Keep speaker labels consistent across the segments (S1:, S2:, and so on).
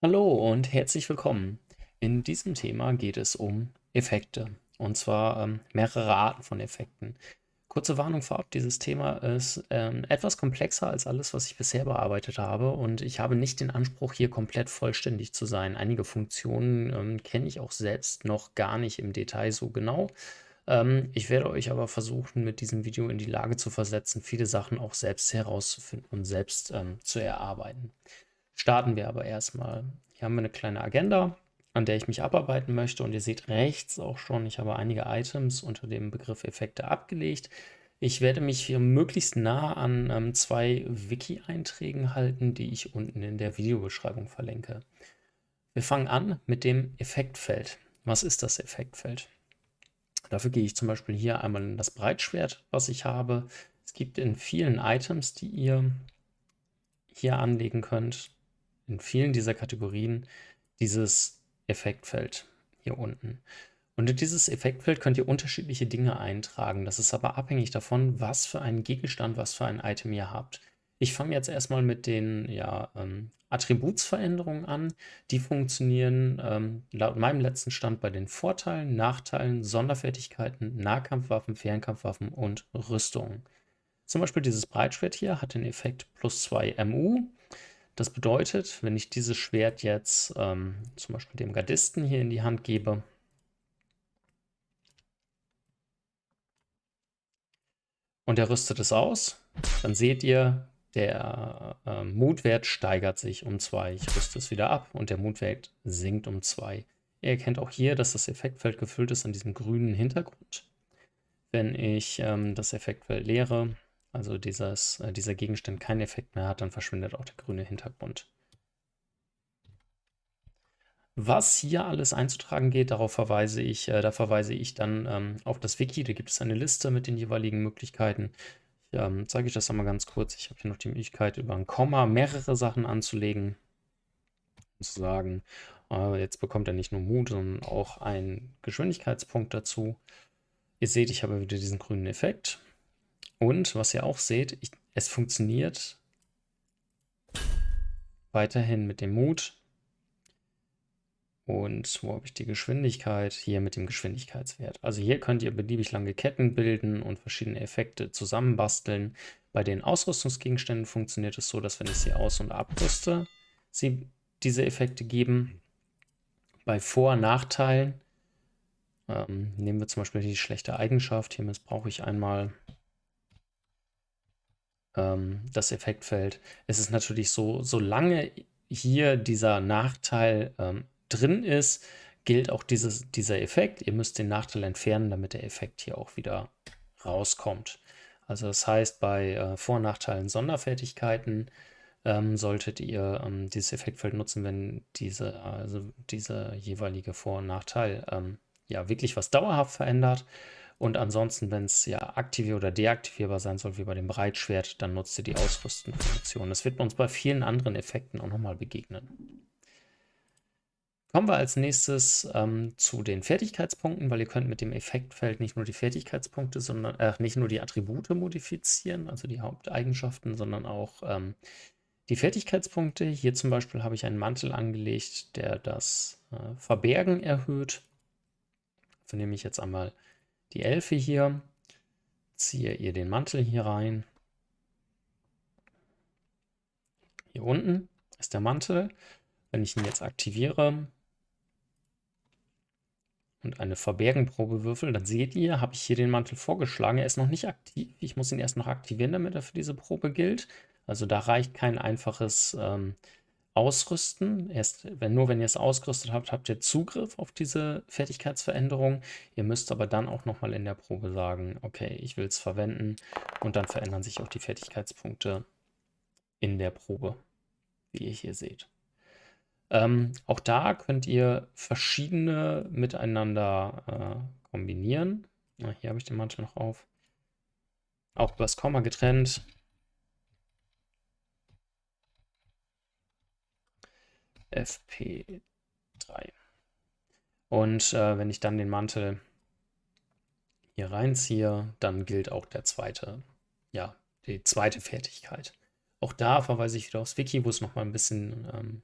S1: Hallo und herzlich willkommen. In diesem Thema geht es um Effekte und zwar mehrere Arten von Effekten. Kurze Warnung vorab, dieses Thema ist etwas komplexer als alles, was ich bisher bearbeitet habe und ich habe nicht den Anspruch, hier komplett vollständig zu sein. Einige Funktionen kenne ich auch selbst noch gar nicht im Detail so genau. Ich werde euch aber versuchen, mit diesem Video in die Lage zu versetzen, viele Sachen auch selbst herauszufinden und selbst zu erarbeiten. Starten wir aber erstmal. Hier haben wir eine kleine Agenda, an der ich mich abarbeiten möchte. Und ihr seht rechts auch schon, ich habe einige Items unter dem Begriff Effekte abgelegt. Ich werde mich hier möglichst nah an zwei Wiki-Einträgen halten, die ich unten in der Videobeschreibung verlinke. Wir fangen an mit dem Effektfeld. Was ist das Effektfeld? Dafür gehe ich zum Beispiel hier einmal in das Breitschwert, was ich habe. Es gibt in vielen Items, die ihr hier anlegen könnt, in vielen dieser Kategorien dieses Effektfeld hier unten. Und in dieses Effektfeld könnt ihr unterschiedliche Dinge eintragen. Das ist aber abhängig davon, was für einen Gegenstand, was für ein Item ihr habt. Ich fange jetzt erstmal mit den Attributsveränderungen an. Die funktionieren laut meinem letzten Stand bei den Vorteilen, Nachteilen, Sonderfertigkeiten, Nahkampfwaffen, Fernkampfwaffen und Rüstungen. Zum Beispiel dieses Breitschwert hier hat den Effekt +2 MU. Das bedeutet, wenn ich dieses Schwert jetzt zum Beispiel dem Gardisten hier in die Hand gebe und er rüstet es aus, dann seht ihr, der Mutwert steigert sich um 2. Ich rüste es wieder ab und der Mutwert sinkt um 2. Ihr erkennt auch hier, dass das Effektfeld gefüllt ist an diesem grünen Hintergrund. Wenn ich das Effektfeld leere, also dieser Gegenstand keinen Effekt mehr hat, dann verschwindet auch der grüne Hintergrund. Was hier alles einzutragen geht, da verweise ich dann auf das Wiki. Da gibt es eine Liste mit den jeweiligen Möglichkeiten. Ich zeige euch das einmal ganz kurz. Ich habe hier noch die Möglichkeit, über ein Komma mehrere Sachen anzulegen und zu sagen, jetzt bekommt er nicht nur Mut, sondern auch einen Geschwindigkeitspunkt dazu. Ihr seht, ich habe wieder diesen grünen Effekt. Und was ihr auch seht, es funktioniert weiterhin mit dem Mut. Und wo habe ich die Geschwindigkeit? Hier mit dem Geschwindigkeitswert. Also hier könnt ihr beliebig lange Ketten bilden und verschiedene Effekte zusammenbasteln. Bei den Ausrüstungsgegenständen funktioniert es so, dass wenn ich sie aus- und abrüste, sie diese Effekte geben. Bei Vor- und Nachteilen nehmen wir zum Beispiel die schlechte Eigenschaft. Hier missbrauche ich einmal das Effektfeld. Es ist natürlich so, solange hier dieser Nachteil drin ist, gilt auch dieser Effekt. Ihr müsst den Nachteil entfernen, damit der Effekt hier auch wieder rauskommt. Also das heißt, bei Vor- und Nachteilen Sonderfertigkeiten solltet ihr dieses Effektfeld nutzen, wenn diese jeweilige Vor- und Nachteil ja wirklich was dauerhaft verändert. Und ansonsten, wenn es ja aktiv oder deaktivierbar sein soll, wie bei dem Breitschwert, dann nutzt ihr die Ausrüsten-Funktion. Das wird uns bei vielen anderen Effekten auch nochmal begegnen. Kommen wir als nächstes zu den Fertigkeitspunkten, weil ihr könnt mit dem Effektfeld nicht nur die Fertigkeitspunkte, sondern nicht nur die Attribute modifizieren, also die Haupteigenschaften, sondern auch die Fertigkeitspunkte. Hier zum Beispiel habe ich einen Mantel angelegt, der das Verbergen erhöht. Dafür nehme ich jetzt einmal die Elfe hier, ziehe ihr den Mantel hier rein. Hier unten ist der Mantel. Wenn ich ihn jetzt aktiviere und eine Verbergenprobe würfel, dann seht ihr, habe ich hier den Mantel vorgeschlagen. Er ist noch nicht aktiv. Ich muss ihn erst noch aktivieren, damit er für diese Probe gilt. Also da reicht kein einfaches Ausrüsten. Nur wenn ihr es ausgerüstet habt, habt ihr Zugriff auf diese Fertigkeitsveränderung. Ihr müsst aber dann auch nochmal in der Probe sagen, okay, ich will es verwenden. Und dann verändern sich auch die Fertigkeitspunkte in der Probe, wie ihr hier seht. Auch da könnt ihr verschiedene miteinander kombinieren. Hier habe ich den Mantel noch auf. Auch über das Komma getrennt. FP3. Und wenn ich dann den Mantel hier reinziehe, dann gilt auch die zweite Fertigkeit. Auch da verweise ich wieder aufs Wiki, wo es nochmal ein bisschen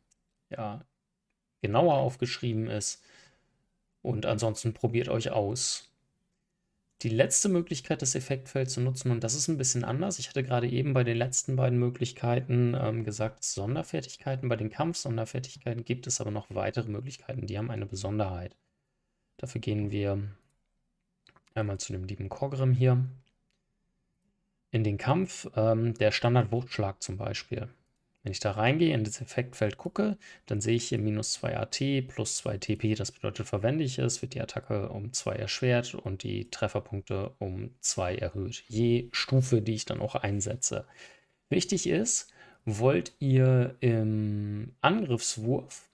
S1: genauer aufgeschrieben ist. Und ansonsten probiert euch aus. Die letzte Möglichkeit, das Effektfeld zu nutzen, und das ist ein bisschen anders. Ich hatte gerade eben bei den letzten beiden Möglichkeiten gesagt, Sonderfertigkeiten. Bei den Kampfsonderfertigkeiten gibt es aber noch weitere Möglichkeiten, die haben eine Besonderheit. Dafür gehen wir einmal zu dem lieben Kogrim hier. In den Kampf, der Standard-Wuchtschlag zum Beispiel. Wenn ich da reingehe, in das Effektfeld gucke, dann sehe ich hier minus 2 AT plus 2 TP. Das bedeutet, verwende ich es, wird die Attacke um 2 erschwert und die Trefferpunkte um 2 erhöht. Je Stufe, die ich dann auch einsetze. Wichtig ist, wollt ihr im Angriffswurf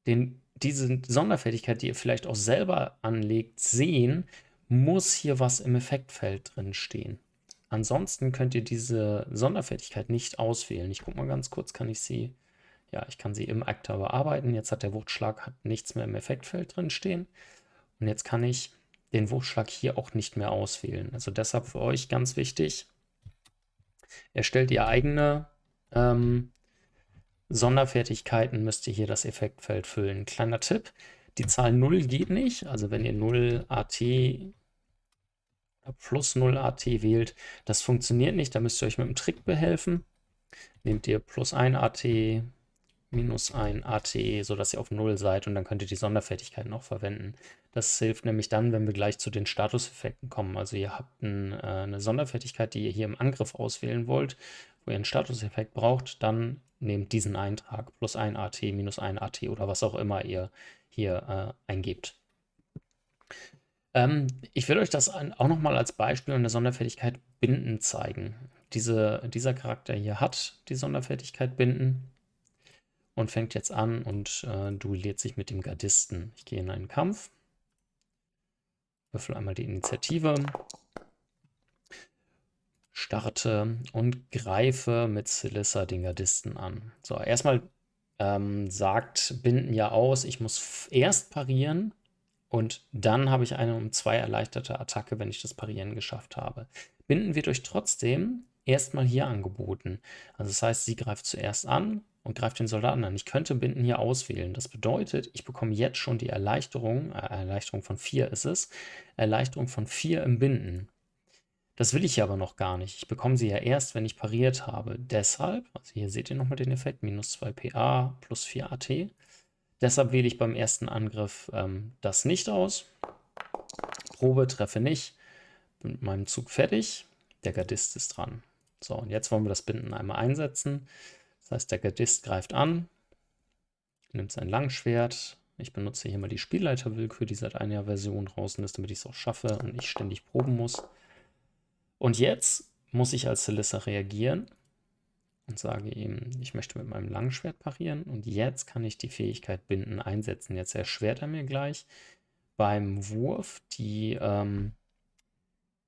S1: diese Sonderfertigkeit, die ihr vielleicht auch selber anlegt, sehen, muss hier was im Effektfeld drin stehen. Ansonsten könnt ihr diese Sonderfertigkeit nicht auswählen. Ich gucke mal ganz kurz, kann ich sie, ja, ich kann sie im Akta bearbeiten. Jetzt hat der Wuchtschlag nichts mehr im Effektfeld drin stehen. Und jetzt kann ich den Wuchtschlag hier auch nicht mehr auswählen. Also deshalb für euch ganz wichtig, erstellt ihr eigene Sonderfertigkeiten, müsst ihr hier das Effektfeld füllen. Kleiner Tipp, die Zahl 0 geht nicht. Also wenn ihr 0 AT plus 0 AT wählt, das funktioniert nicht. Da müsst ihr euch mit dem Trick behelfen. Nehmt ihr plus 1 AT, minus 1 AT, sodass ihr auf 0 seid und dann könnt ihr die Sonderfertigkeiten auch verwenden. Das hilft nämlich dann, wenn wir gleich zu den Statuseffekten kommen. Also ihr habt eine Sonderfertigkeit, die ihr hier im Angriff auswählen wollt, wo ihr einen Statuseffekt braucht, dann nehmt diesen Eintrag, plus 1 AT, minus 1 AT oder was auch immer ihr hier eingebt. Ich will euch das auch nochmal als Beispiel an der Sonderfertigkeit Binden zeigen. Dieser Charakter hier hat die Sonderfertigkeit Binden und fängt jetzt an und duelliert sich mit dem Gardisten. Ich gehe in einen Kampf, würfel einmal die Initiative, starte und greife mit Celissa den Gardisten an. So, erstmal sagt Binden ja aus, ich muss erst parieren und dann habe ich eine um 2 erleichterte Attacke, wenn ich das Parieren geschafft habe. Binden wird euch trotzdem erstmal hier angeboten. Also das heißt, sie greift zuerst an und greift den Soldaten an. Ich könnte Binden hier auswählen. Das bedeutet, ich bekomme jetzt schon die Erleichterung von 4 ist es, Erleichterung von 4 im Binden. Das will ich ja aber noch gar nicht. Ich bekomme sie ja erst, wenn ich pariert habe. Deshalb, also hier seht ihr nochmal den Effekt, minus 2 PA plus 4 AT. Deshalb wähle ich beim ersten Angriff das nicht aus. Probe, treffe nicht. Bin mit meinem Zug fertig. Der Gardist ist dran. So, und jetzt wollen wir das Binden einmal einsetzen. Das heißt, der Gardist greift an, nimmt sein Langschwert. Ich benutze hier mal die Spielleiterwillkür, die seit einer Version draußen ist, damit ich es auch schaffe und nicht ständig proben muss. Und jetzt muss ich als Celissa reagieren und sage ihm, ich möchte mit meinem Langschwert parieren und jetzt kann ich die Fähigkeit Binden einsetzen. Jetzt erschwert er mir gleich beim Wurf die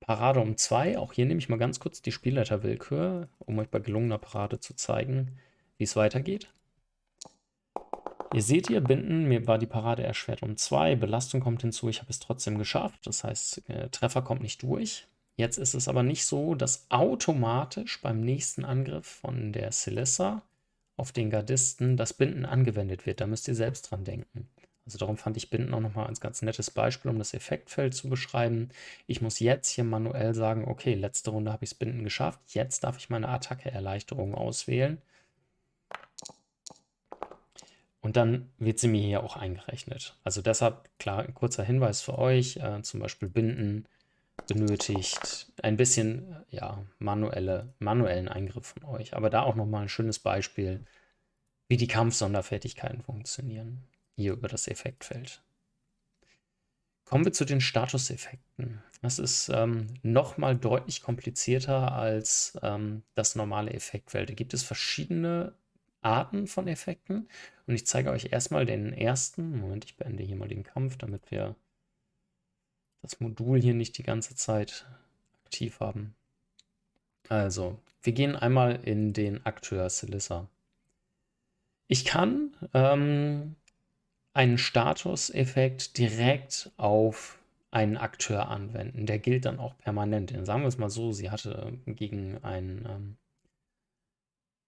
S1: Parade um 2. Auch hier nehme ich mal ganz kurz die Spielleiterwillkür, um euch bei gelungener Parade zu zeigen, wie es weitergeht. Ihr seht hier, Binden, mir war die Parade erschwert um 2, Belastung kommt hinzu, ich habe es trotzdem geschafft. Das heißt, Treffer kommt nicht durch. Jetzt ist es aber nicht so, dass automatisch beim nächsten Angriff von der Celissa auf den Gardisten das Binden angewendet wird. Da müsst ihr selbst dran denken. Also darum fand ich Binden auch nochmal ein ganz nettes Beispiel, um das Effektfeld zu beschreiben. Ich muss jetzt hier manuell sagen, okay, letzte Runde habe ich das Binden geschafft. Jetzt darf ich meine Attacke-Erleichterung auswählen. Und dann wird sie mir hier auch eingerechnet. Also deshalb, klar, ein kurzer Hinweis für euch, zum Beispiel Binden benötigt ein bisschen ja, manuellen Eingriff von euch. Aber da auch nochmal ein schönes Beispiel, wie die Kampfsonderfertigkeiten funktionieren. Hier über das Effektfeld. Kommen wir zu den Statuseffekten. Das ist nochmal deutlich komplizierter als das normale Effektfeld. Da gibt es verschiedene Arten von Effekten. Und ich zeige euch erstmal den ersten. Moment, ich beende hier mal den Kampf, damit wir das Modul hier nicht die ganze Zeit aktiv haben. Also, wir gehen einmal in den Akteur Celissa. Ich kann einen Statuseffekt direkt auf einen Akteur anwenden. Der gilt dann auch permanent. Sagen wir es mal so, sie hatte gegen einen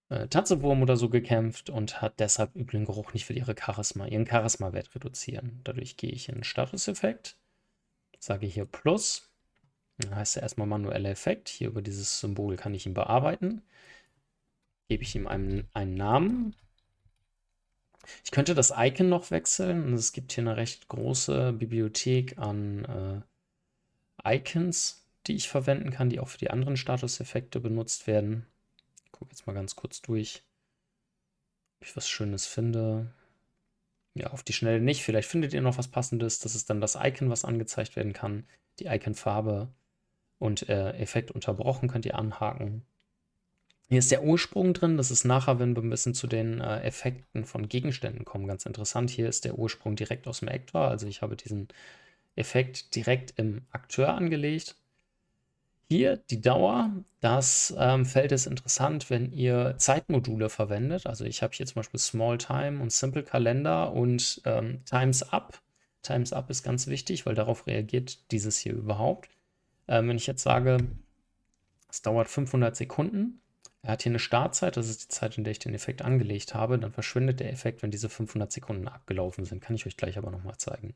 S1: Tatzewurm oder so gekämpft und hat deshalb üblen Geruch, nicht für ihren Charisma-Wert reduzieren. Dadurch gehe ich in Statuseffekt, sage hier Plus, dann heißt er erstmal manueller Effekt. Hier über dieses Symbol kann ich ihn bearbeiten. Gebe ich ihm einen Namen. Ich könnte das Icon noch wechseln. Es gibt hier eine recht große Bibliothek an Icons, die ich verwenden kann, die auch für die anderen Statuseffekte benutzt werden. Ich gucke jetzt mal ganz kurz durch, ob ich was Schönes finde. Ja, auf die Schnelle nicht. Vielleicht findet ihr noch was Passendes. Das ist dann das Icon, was angezeigt werden kann. Die Icon-Farbe und Effekt unterbrochen könnt ihr anhaken. Hier ist der Ursprung drin. Das ist nachher, wenn wir ein bisschen zu den Effekten von Gegenständen kommen, ganz interessant. Hier ist der Ursprung direkt aus dem Actor. Also ich habe diesen Effekt direkt im Akteur angelegt. Hier die Dauer. Das Feld ist interessant, wenn ihr Zeitmodule verwendet. Also ich habe hier zum Beispiel Small Time und Simple Kalender und Times Up. Times Up ist ganz wichtig, weil darauf reagiert dieses hier überhaupt. Wenn ich jetzt sage, es dauert 500 Sekunden, er hat hier eine Startzeit, das ist die Zeit, in der ich den Effekt angelegt habe, dann verschwindet der Effekt, wenn diese 500 Sekunden abgelaufen sind. Kann ich euch gleich aber nochmal zeigen.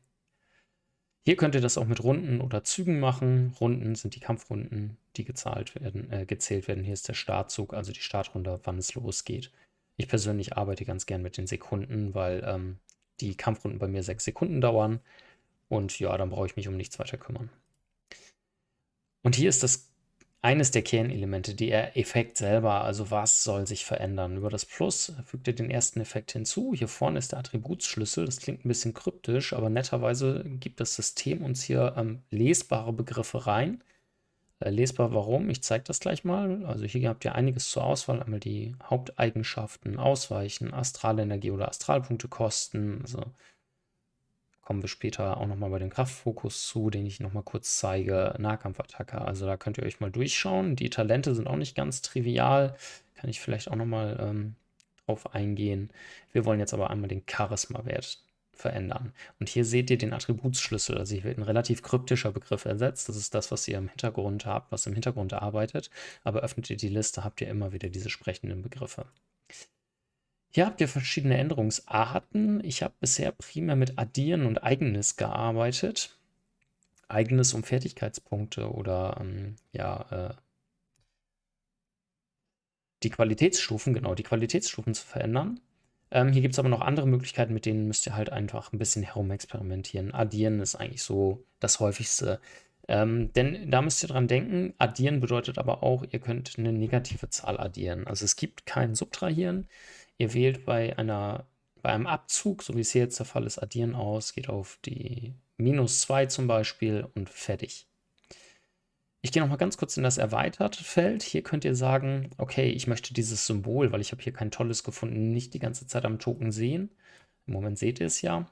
S1: Hier könnt ihr das auch mit Runden oder Zügen machen. Runden sind die Kampfrunden, die gezählt werden. Hier ist der Startzug, also die Startrunde, wann es losgeht. Ich persönlich arbeite ganz gern mit den Sekunden, weil die Kampfrunden bei mir 6 Sekunden dauern. Und ja, dann brauche ich mich um nichts weiter kümmern. Und hier ist das eines der Kernelemente, der Effekt selber, also was soll sich verändern. Über das Plus fügt ihr den ersten Effekt hinzu. Hier vorne ist der Attributsschlüssel. Das klingt ein bisschen kryptisch, aber netterweise gibt das System uns hier lesbare Begriffe rein. Lesbar warum? Ich zeige das gleich mal. Also hier habt ihr einiges zur Auswahl. Einmal die Haupteigenschaften, Ausweichen, Astralenergie oder Astralpunkte kosten. Also kommen wir später auch nochmal bei dem Kraftfokus zu, den ich nochmal kurz zeige. Nahkampfattacke, also da könnt ihr euch mal durchschauen. Die Talente sind auch nicht ganz trivial. Kann ich vielleicht auch nochmal drauf eingehen. Wir wollen jetzt aber einmal den Charisma-Wert verändern. Und hier seht ihr den Attributsschlüssel. Also hier wird ein relativ kryptischer Begriff ersetzt. Das ist das, was ihr im Hintergrund habt, was im Hintergrund arbeitet. Aber öffnet ihr die Liste, habt ihr immer wieder diese sprechenden Begriffe. Hier habt ihr verschiedene Änderungsarten. Ich habe bisher primär mit Addieren und Eigenes gearbeitet. Eigenes um Fertigkeitspunkte oder die Qualitätsstufen, genau, die Qualitätsstufen zu verändern. Hier gibt es aber noch andere Möglichkeiten, mit denen müsst ihr halt einfach ein bisschen herumexperimentieren. Addieren ist eigentlich so das häufigste. Denn da müsst ihr dran denken, addieren bedeutet aber auch, ihr könnt eine negative Zahl addieren. Also es gibt kein Subtrahieren. Ihr wählt bei einem Abzug, so wie es hier jetzt der Fall ist, addieren aus, geht auf die -2 zum Beispiel und fertig. Ich gehe nochmal ganz kurz in das erweiterte Feld. Hier könnt ihr sagen, okay, ich möchte dieses Symbol, weil ich habe hier kein tolles gefunden, nicht die ganze Zeit am Token sehen. Im Moment seht ihr es ja,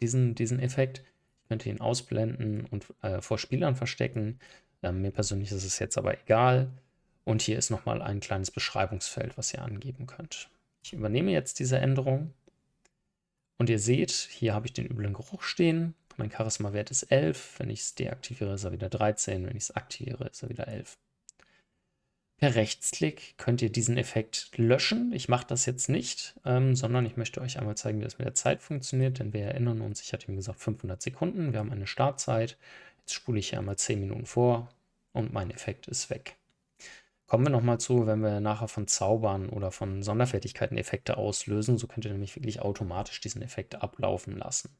S1: diesen Effekt. Ich könnte ihn ausblenden und vor Spielern verstecken. Mir persönlich ist es jetzt aber egal. Und hier ist nochmal ein kleines Beschreibungsfeld, was ihr angeben könnt. Ich übernehme jetzt diese Änderung. Und ihr seht, hier habe ich den üblen Geruch stehen. Mein Charisma-Wert ist 11. Wenn ich es deaktiviere, ist er wieder 13. Wenn ich es aktiviere, ist er wieder 11. Per Rechtsklick könnt ihr diesen Effekt löschen. Ich mache das jetzt nicht, sondern ich möchte euch einmal zeigen, wie das mit der Zeit funktioniert. Denn wir erinnern uns, ich hatte ihm gesagt 500 Sekunden. Wir haben eine Startzeit. Jetzt spule ich hier einmal 10 Minuten vor und mein Effekt ist weg. Kommen wir nochmal zu, wenn wir nachher von Zaubern oder von Sonderfertigkeiten Effekte auslösen. So könnt ihr nämlich wirklich automatisch diesen Effekt ablaufen lassen.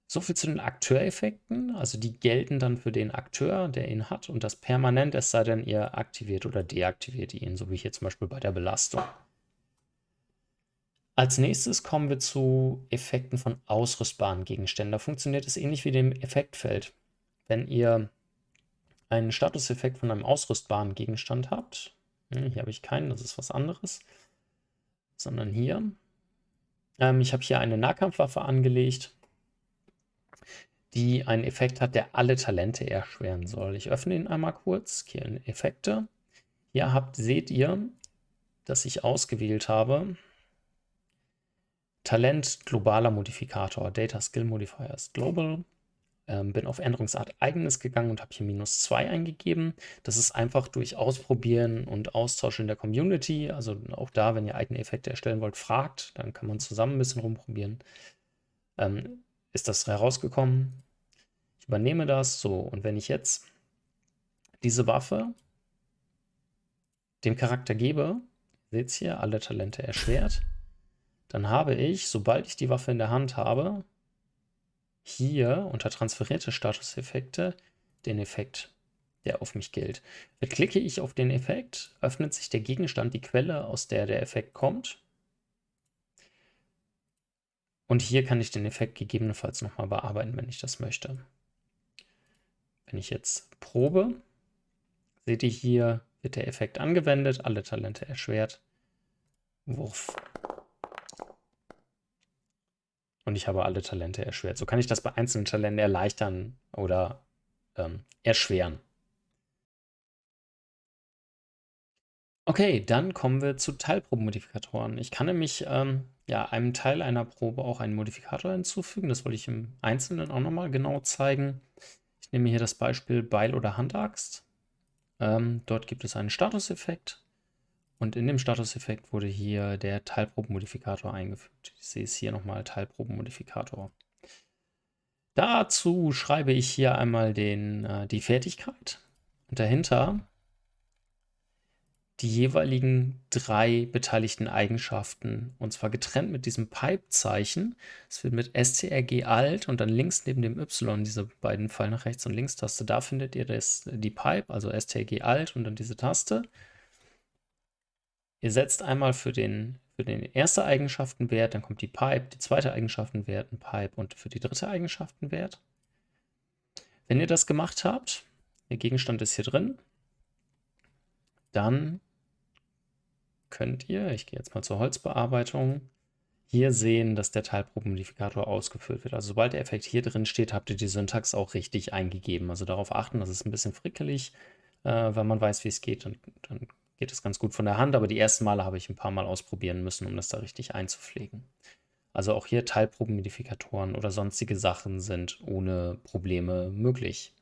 S1: So viel zu den Akteureffekten. Also die gelten dann für den Akteur, der ihn hat, und das permanent, es sei denn, ihr aktiviert oder deaktiviert ihn, so wie hier zum Beispiel bei der Belastung. Als nächstes kommen wir zu Effekten von ausrüstbaren Gegenständen. Da funktioniert es ähnlich wie dem Effektfeld. Wenn ihr einen Statuseffekt von einem ausrüstbaren Gegenstand habt, hier habe ich keinen, das ist was anderes, sondern hier. Ich habe hier eine Nahkampfwaffe angelegt, die einen Effekt hat, der alle Talente erschweren soll. Ich öffne ihn einmal kurz, gehe in Effekte. Hier seht ihr, dass ich ausgewählt habe Talent globaler Modifikator, Data Skill Modifiers Global, bin auf Änderungsart Eigenes gegangen und habe hier -2 eingegeben. Das ist einfach durch Ausprobieren und Austausch in der Community. Also auch da, wenn ihr eigene Effekte erstellen wollt, fragt, dann kann man zusammen ein bisschen rumprobieren. Ist das herausgekommen? Ich übernehme das so, und wenn ich jetzt diese Waffe dem Charakter gebe, seht ihr hier, alle Talente erschwert, dann habe ich, sobald ich die Waffe in der Hand habe, hier unter transferierte Statuseffekte den Effekt, der auf mich gilt. Klicke ich auf den Effekt, öffnet sich der Gegenstand, die Quelle, aus der der Effekt kommt. Und hier kann ich den Effekt gegebenenfalls nochmal bearbeiten, wenn ich das möchte. Wenn ich jetzt probe, seht ihr hier, wird der Effekt angewendet, alle Talente erschwert, Wurf. Und ich habe alle Talente erschwert. So kann ich das bei einzelnen Talenten erleichtern oder erschweren. Okay, dann kommen wir zu Teilprobenmodifikatoren. Ich kann nämlich einem Teil einer Probe auch einen Modifikator hinzufügen. Das wollte ich im Einzelnen auch nochmal genau zeigen. Ich nehme hier das Beispiel Beil oder Handaxt. Dort gibt es einen Statuseffekt. Und in dem Statuseffekt wurde hier der Teilprobenmodifikator eingefügt. Ich sehe es hier nochmal, Teilprobenmodifikator. Dazu schreibe ich hier einmal die Fertigkeit und dahinter die jeweiligen 3 beteiligten Eigenschaften, und zwar getrennt mit diesem Pipe-Zeichen. Es wird mit strg Alt und dann links neben dem Y, diese beiden Pfeil nach rechts und links Taste, da findet ihr die Pipe, also strg Alt und dann diese Taste. Ihr setzt einmal für den erste Eigenschaftenwert, dann kommt die Pipe, die zweite Eigenschaftenwert, ein Pipe und für die dritte Eigenschaftenwert. Wenn ihr das gemacht habt, der Gegenstand ist hier drin, dann könnt ihr, ich gehe jetzt mal zur Holzbearbeitung, hier sehen, dass der Teilprobenmodifikator ausgeführt wird. Also sobald der Effekt hier drin steht, habt ihr die Syntax auch richtig eingegeben. Also darauf achten, das ist ein bisschen frickelig, weil man weiß, wie es geht, und dann geht es ganz gut von der Hand, aber die ersten Male habe ich ein paar Mal ausprobieren müssen, um das da richtig einzupflegen. Also auch hier Teilprobenmodifikatoren oder sonstige Sachen sind ohne Probleme möglich.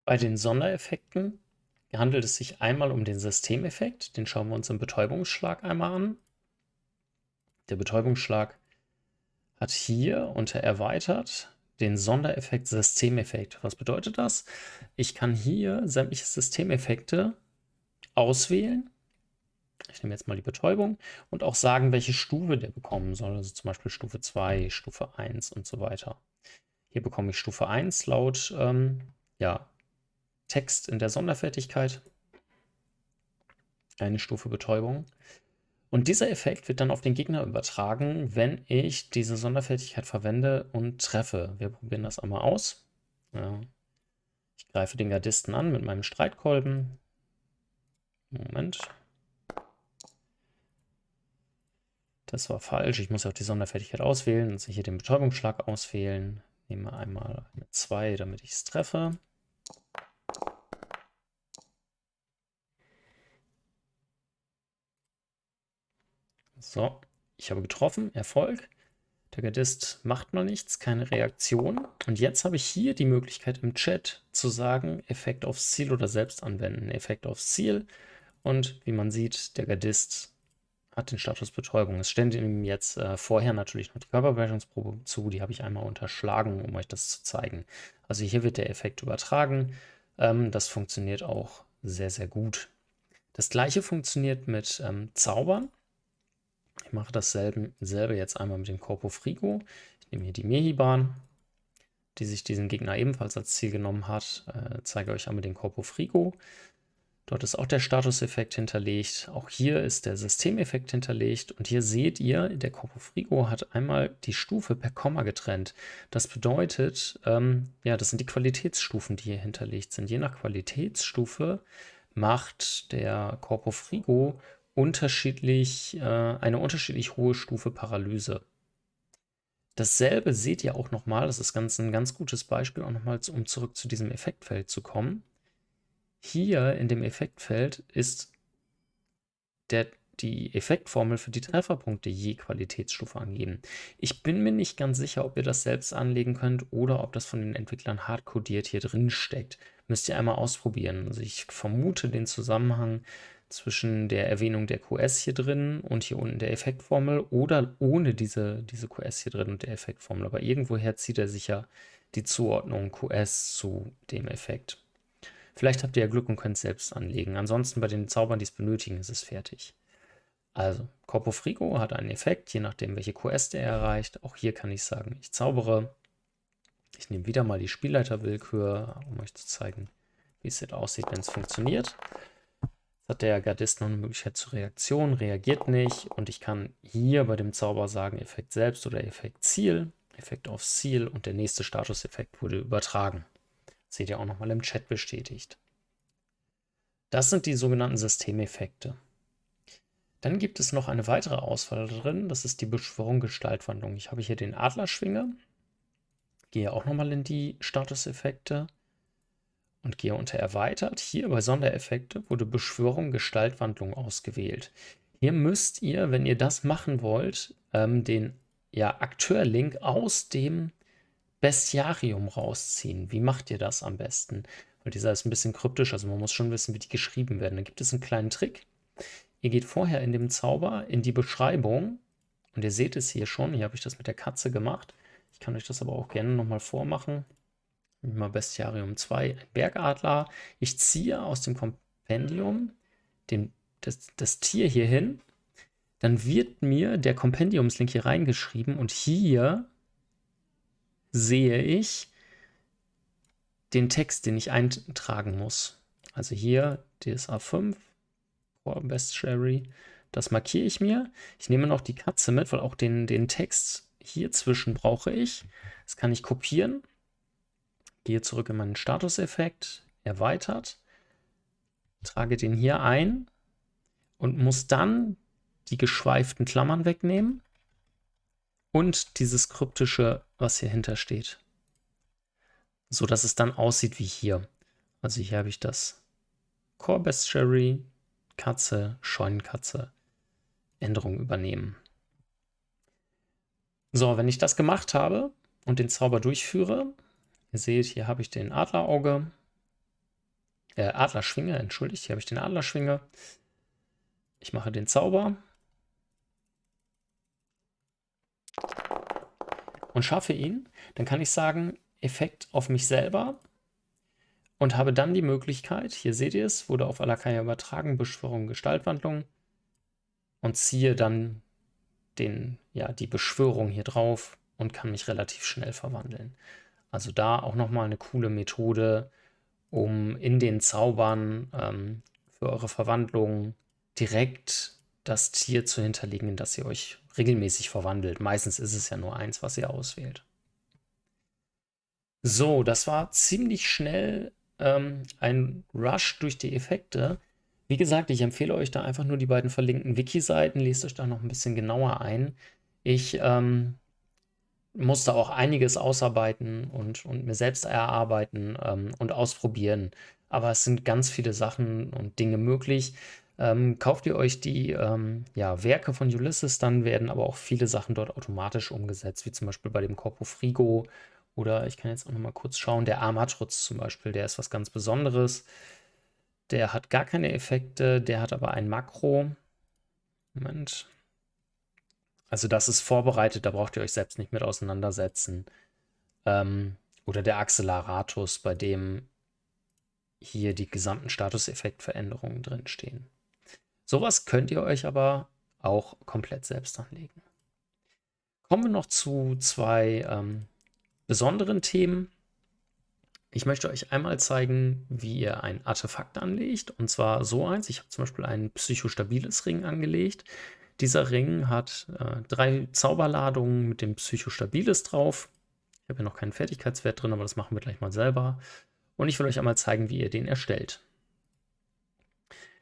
S1: Bei den Sondereffekten handelt es sich einmal um den Systemeffekt, den schauen wir uns im Betäubungsschlag einmal an. Der Betäubungsschlag hat hier unter Erweitert den Sondereffekt Systemeffekt. Was bedeutet das? Ich kann hier sämtliche Systemeffekte auswählen. Ich nehme jetzt mal die Betäubung und auch sagen, welche Stufe der bekommen soll. Also zum Beispiel Stufe 2, Stufe 1 und so weiter. Hier bekomme ich Stufe 1 laut Text in der Sonderfertigkeit. Eine Stufe Betäubung. Und dieser Effekt wird dann auf den Gegner übertragen, wenn ich diese Sonderfertigkeit verwende und treffe. Wir probieren das einmal aus. Ja. Ich greife den Gardisten an mit meinem Streitkolben. Moment. Das war falsch. Ich muss auch die Sonderfertigkeit auswählen. Also hier den Betäubungsschlag auswählen. Nehme einmal eine 2, damit ich es treffe. So, ich habe getroffen, Erfolg. Der Gardist macht noch nichts, keine Reaktion. Und jetzt habe ich hier die Möglichkeit im Chat zu sagen, Effekt aufs Ziel oder selbst anwenden. Effekt aufs Ziel. Und wie man sieht, der Gardist hat den Status Betäubung. Es stand ihm jetzt vorher natürlich noch die Körperbeherrschungsprobe zu. Die habe ich einmal unterschlagen, um euch das zu zeigen. Also hier wird der Effekt übertragen. Das funktioniert auch sehr, sehr gut. Das gleiche funktioniert mit Zaubern. Ich mache dasselbe jetzt einmal mit dem Corpo Frigo. Ich nehme hier die Mehiban, die sich diesen Gegner ebenfalls als Ziel genommen hat. Zeige euch einmal den Corpo Frigo. Dort ist auch der Statuseffekt hinterlegt. Auch hier ist der Systemeffekt hinterlegt. Und hier seht ihr, der Corpo Frigo hat einmal die Stufe per Komma getrennt. Das bedeutet, das sind die Qualitätsstufen, die hier hinterlegt sind. Je nach Qualitätsstufe macht der Corpo Frigo eine unterschiedlich hohe Stufe Paralyse. Dasselbe seht ihr auch nochmal, das ist ein ganz gutes Beispiel, auch nochmal, um zurück zu diesem Effektfeld zu kommen. Hier in dem Effektfeld ist die Effektformel für die Trefferpunkte je Qualitätsstufe angeben. Ich bin mir nicht ganz sicher, ob ihr das selbst anlegen könnt oder ob das von den Entwicklern hardcodiert hier drin steckt. Müsst ihr einmal ausprobieren. Also ich vermute den Zusammenhang zwischen der Erwähnung der QS hier drin und hier unten der Effektformel oder ohne diese QS hier drin und der Effektformel. Aber irgendwoher zieht er sich ja die Zuordnung QS zu dem Effekt. Vielleicht habt ihr ja Glück und könnt es selbst anlegen. Ansonsten bei den Zaubern, die es benötigen, ist es fertig. Also, Corpo Frigo hat einen Effekt, je nachdem, welche QS der erreicht. Auch hier kann ich sagen, ich zaubere. Ich nehme wieder mal die Spielleiterwillkür, um euch zu zeigen, wie es jetzt aussieht, wenn es funktioniert. Jetzt hat der Gardist noch eine Möglichkeit zur Reaktion, reagiert nicht. Und ich kann hier bei dem Zauber sagen, Effekt selbst oder Effekt Ziel, Effekt aufs Ziel und der nächste Statuseffekt wurde übertragen. Seht ihr auch nochmal im Chat bestätigt. Das sind die sogenannten Systemeffekte. Dann gibt es noch eine weitere Auswahl drin, das ist die Beschwörung Gestaltwandlung. Ich habe hier den Adlerschwinger, gehe auch nochmal in die Statuseffekte und gehe unter Erweitert. Hier bei Sondereffekte wurde Beschwörung Gestaltwandlung ausgewählt. Hier müsst ihr, wenn ihr das machen wollt, den Akteur-Link aus dem Bestiarium rausziehen. Wie macht ihr das am besten? Weil dieser ist ein bisschen kryptisch, also man muss schon wissen, wie die geschrieben werden. Da gibt es einen kleinen Trick. Ihr geht vorher in dem Zauber in die Beschreibung und ihr seht es hier schon. Hier habe ich das mit der Katze gemacht. Ich kann euch das aber auch gerne nochmal vormachen. Mal Bestiarium 2, ein Bergadler. Ich ziehe aus dem Kompendium das Tier hier hin. Dann wird mir der Kompendiumslink hier reingeschrieben und hier sehe ich den Text, den ich eintragen muss. Also hier DSA 5, Bestiary, das markiere ich mir. Ich nehme noch die Katze mit, weil auch den Text hier zwischen brauche ich. Das kann ich kopieren. Gehe zurück in meinen Statuseffekt, erweitert, trage den hier ein und muss dann die geschweiften Klammern wegnehmen und dieses kryptische, was hier hinter steht, so dass es dann aussieht wie hier. Also hier habe ich das Core Bestiary, Katze, Scheunenkatze, Änderung übernehmen. So, wenn ich das gemacht habe und den Zauber durchführe, ihr seht, hier habe ich den Adlerauge, Adlerschwinge, entschuldigt, hier habe ich den Adlerschwinge. Ich mache den Zauber und schaffe ihn. Dann kann ich sagen, Effekt auf mich selber und habe dann die Möglichkeit, hier seht ihr es, wurde auf Alakaya übertragen, Beschwörung, Gestaltwandlung und ziehe dann die Beschwörung hier drauf und kann mich relativ schnell verwandeln. Also da auch nochmal eine coole Methode, um in den Zaubern für eure Verwandlung direkt das Tier zu hinterlegen, in das ihr euch regelmäßig verwandelt. Meistens ist es ja nur eins, was ihr auswählt. So, das war ziemlich schnell ein Rush durch die Effekte. Wie gesagt, ich empfehle euch da einfach nur die beiden verlinkten Wiki-Seiten. Lest euch da noch ein bisschen genauer ein. Ich musste auch einiges ausarbeiten und mir selbst erarbeiten und ausprobieren. Aber es sind ganz viele Sachen und Dinge möglich. Kauft ihr euch die Werke von Ulysses, dann werden aber auch viele Sachen dort automatisch umgesetzt, wie zum Beispiel bei dem Corpo Frigo. Oder ich kann jetzt auch noch mal kurz schauen, der Armatrutz zum Beispiel, der ist was ganz Besonderes. Der hat gar keine Effekte, der hat aber ein Makro. Moment. Also das ist vorbereitet, da braucht ihr euch selbst nicht mit auseinandersetzen. Oder der Acceleratus, bei dem hier die gesamten Statuseffektveränderungen drinstehen. Sowas könnt ihr euch aber auch komplett selbst anlegen. Kommen wir noch zu zwei besonderen Themen. Ich möchte euch einmal zeigen, wie ihr ein Artefakt anlegt. Und zwar so eins. Ich habe zum Beispiel ein psychostabiles Ring angelegt. Dieser Ring hat 3 Zauberladungen mit dem Psychostabiles drauf. Ich habe hier noch keinen Fertigkeitswert drin, aber das machen wir gleich mal selber. Und ich will euch einmal zeigen, wie ihr den erstellt.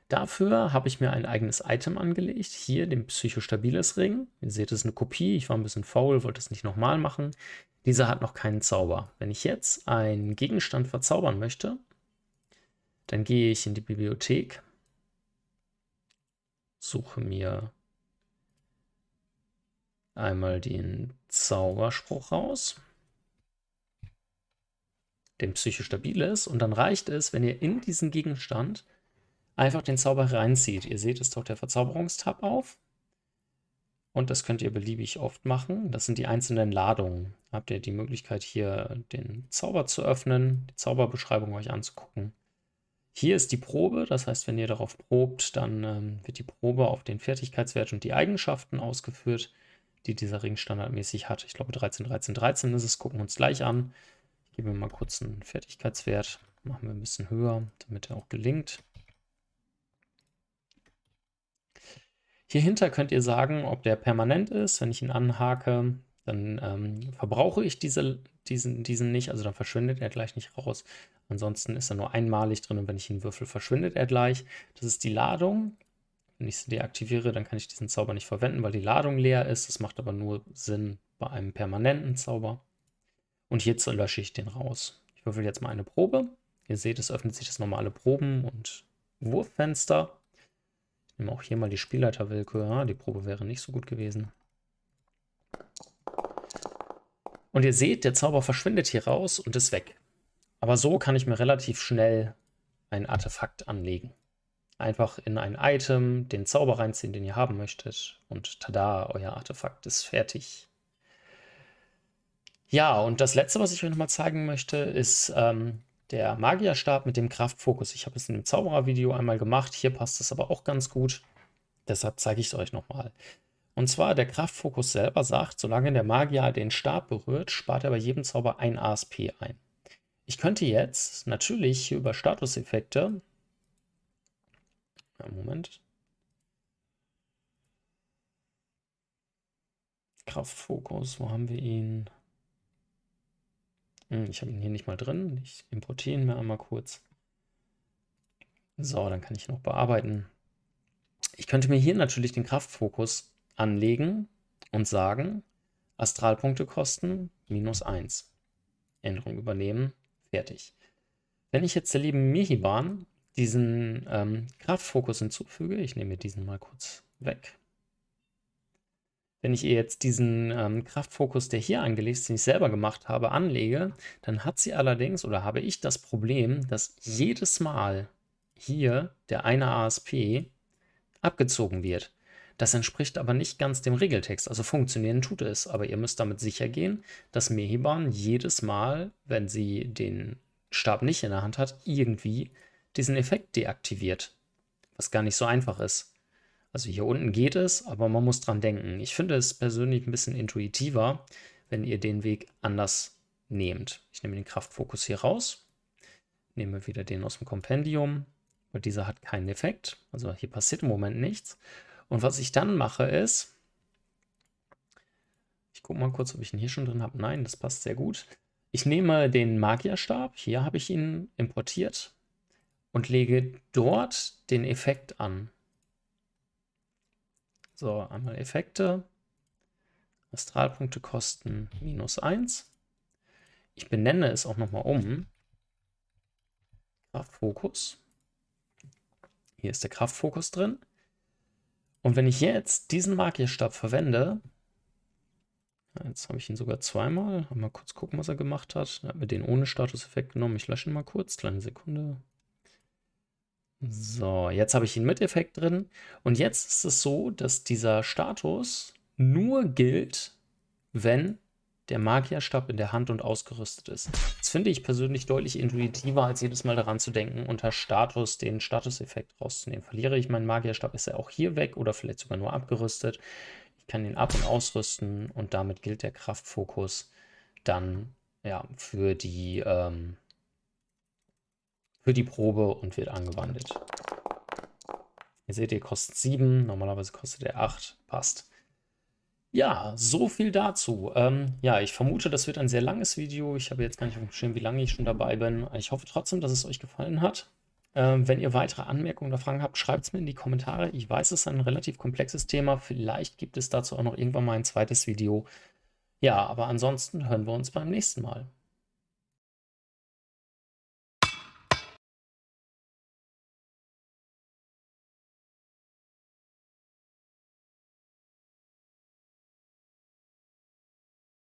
S1: Dafür habe ich mir ein eigenes Item angelegt. Hier den Psychostabiles Ring. Ihr seht, es ist eine Kopie. Ich war ein bisschen faul, wollte es nicht nochmal machen. Dieser hat noch keinen Zauber. Wenn ich jetzt einen Gegenstand verzaubern möchte, dann gehe ich in die Bibliothek, suche mir einmal den Zauberspruch raus, den psychisch stabil ist, und dann reicht es, wenn ihr in diesen Gegenstand einfach den Zauber reinzieht. Ihr seht, es taucht der Verzauberungstab auf. Und das könnt ihr beliebig oft machen. Das sind die einzelnen Ladungen. Habt ihr die Möglichkeit, hier den Zauber zu öffnen, die Zauberbeschreibung euch anzugucken. Hier ist die Probe, das heißt, wenn ihr darauf probt, dann wird die Probe auf den Fertigkeitswert und die Eigenschaften ausgeführt, die dieser Ring standardmäßig hat. Ich glaube 13, 13, 13 ist es. Gucken wir uns gleich an. Ich gebe mir mal kurz einen Fertigkeitswert. Machen wir ein bisschen höher, damit er auch gelingt. Hierhinter könnt ihr sagen, ob der permanent ist. Wenn ich ihn anhake, dann verbrauche ich diesen nicht, also dann verschwindet er gleich nicht raus. Ansonsten ist er nur einmalig drin und wenn ich ihn würfel, verschwindet er gleich. Das ist die Ladung. Wenn ich sie deaktiviere, dann kann ich diesen Zauber nicht verwenden, weil die Ladung leer ist. Das macht aber nur Sinn bei einem permanenten Zauber. Und hierzu lösche ich den raus. Ich würfel jetzt mal eine Probe. Ihr seht, es öffnet sich das normale Proben- und Wurffenster. Ich nehme auch hier mal die Spielleiterwillkür. Ja, die Probe wäre nicht so gut gewesen. Und ihr seht, der Zauber verschwindet hier raus und ist weg. Aber so kann ich mir relativ schnell ein Artefakt anlegen. Einfach in ein Item den Zauber reinziehen, den ihr haben möchtet. Und tada, euer Artefakt ist fertig. Ja, und das letzte, was ich euch nochmal zeigen möchte, ist der Magierstab mit dem Kraftfokus. Ich habe es in dem Zauberer-Video einmal gemacht. Hier passt es aber auch ganz gut. Deshalb zeige ich es euch nochmal. Und zwar, der Kraftfokus selber sagt, solange der Magier den Stab berührt, spart er bei jedem Zauber ein ASP ein. Ich könnte jetzt natürlich hier über Statuseffekte... Moment. Kraftfokus, wo haben wir ihn? Ich habe ihn hier nicht mal drin. Ich importiere ihn mir einmal kurz. So, dann kann ich ihn noch bearbeiten. Ich könnte mir hier natürlich den Kraftfokus anlegen und sagen, Astralpunkte kosten -1. Änderung übernehmen, fertig. Wenn ich jetzt der lieben Mehiban diesen Kraftfokus hinzufüge, ich nehme diesen mal kurz weg. Wenn ich ihr jetzt diesen Kraftfokus, der hier angelegt ist, den ich selber gemacht habe, anlege, dann hat sie allerdings, oder habe ich das Problem, dass jedes Mal hier der eine ASP abgezogen wird. Das entspricht aber nicht ganz dem Regeltext, also funktionieren tut es, aber ihr müsst damit sicher gehen, dass Mehiban jedes Mal, wenn sie den Stab nicht in der Hand hat, irgendwie diesen Effekt deaktiviert, was gar nicht so einfach ist. Also hier unten geht es, aber man muss dran denken. Ich finde es persönlich ein bisschen intuitiver, wenn ihr den Weg anders nehmt. Ich nehme den Kraftfokus hier raus, nehme wieder den aus dem Kompendium, weil dieser hat keinen Effekt. Also hier passiert im Moment nichts. Und was ich dann mache ist, ich gucke mal kurz, ob ich ihn hier schon drin habe. Nein, das passt sehr gut. Ich nehme den Magierstab, hier habe ich ihn importiert und lege dort den Effekt an. So, einmal Effekte. Astralpunkte kosten -1. Ich benenne es auch nochmal um. Kraftfokus. Hier ist der Kraftfokus drin. Und wenn ich jetzt diesen Magierstab verwende, jetzt habe ich ihn sogar zweimal, mal kurz gucken, was er gemacht hat. Er hat mir den ohne Statuseffekt genommen. Ich lösche ihn mal kurz, kleine Sekunde. So, jetzt habe ich ihn mit Effekt drin. Und jetzt ist es so, dass dieser Status nur gilt, wenn der Magierstab in der Hand und ausgerüstet ist. Das finde ich persönlich deutlich intuitiver, als jedes Mal daran zu denken, unter Status den Statuseffekt rauszunehmen. Verliere ich meinen Magierstab, ist er auch hier weg oder vielleicht sogar nur abgerüstet. Ich kann ihn ab- und ausrüsten und damit gilt der Kraftfokus dann ja, für die Probe und wird angewandelt. Ihr seht, ihr kostet 7, normalerweise kostet er 8, passt. Ja, so viel dazu. Ja, ich vermute, das wird ein sehr langes Video. Ich habe jetzt gar nicht auf dem Schirm, wie lange ich schon dabei bin. Ich hoffe trotzdem, dass es euch gefallen hat. Wenn ihr weitere Anmerkungen oder Fragen habt, schreibt es mir in die Kommentare. Ich weiß, es ist ein relativ komplexes Thema. Vielleicht gibt es dazu auch noch irgendwann mal ein zweites Video. Ja, aber ansonsten hören wir uns beim nächsten Mal.